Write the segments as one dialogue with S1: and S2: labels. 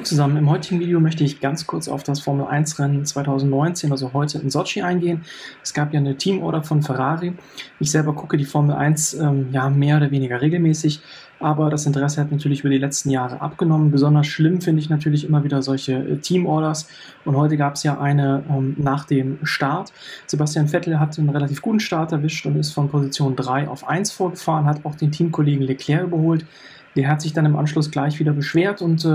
S1: zusammen, im heutigen Video möchte ich ganz kurz auf das Formel-1-Rennen 2019, also heute in Sochi, eingehen. Es gab ja eine Teamorder von Ferrari. Ich selber gucke die Formel 1 ja mehr oder weniger regelmäßig, aber das Interesse hat natürlich über die letzten Jahre abgenommen. Besonders schlimm finde ich natürlich immer wieder solche Teamorders. Und heute gab es ja eine nach dem Start. Sebastian Vettel hat einen relativ guten Start erwischt und ist von Position 3 auf 1 vorgefahren, hat auch den Teamkollegen Leclerc überholt. Der hat sich dann im Anschluss gleich wieder beschwert und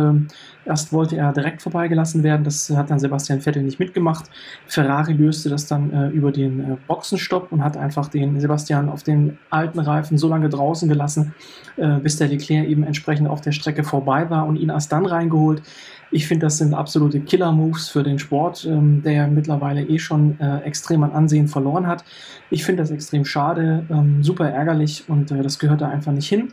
S1: erst wollte er direkt vorbeigelassen werden. Das hat dann Sebastian Vettel nicht mitgemacht. Ferrari löste das dann über den Boxenstopp und hat einfach den Sebastian auf den alten Reifen so lange draußen gelassen, bis der Leclerc eben entsprechend auf der Strecke vorbei war und ihn erst dann reingeholt. Ich finde, das sind absolute Killer-Moves für den Sport, der ja mittlerweile schon extrem an Ansehen verloren hat. Ich finde das extrem schade, super ärgerlich und das gehört da einfach nicht hin.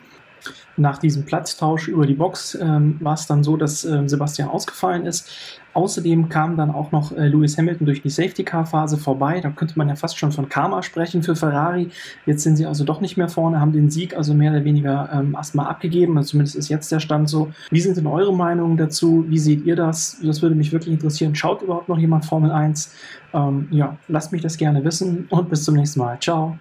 S1: Nach diesem Platztausch über die Box war es dann so, dass Sebastian ausgefallen ist. Außerdem kam dann auch noch Lewis Hamilton durch die Safety-Car-Phase vorbei. Da könnte man ja fast schon von Karma sprechen für Ferrari. Jetzt sind sie also doch nicht mehr vorne, haben den Sieg also mehr oder weniger erstmal abgegeben. Also zumindest ist jetzt der Stand so. Wie sind denn eure Meinungen dazu? Wie seht ihr das? Das würde mich wirklich interessieren. Schaut überhaupt noch jemand Formel 1? Ja, lasst mich das gerne wissen und bis zum nächsten Mal. Ciao.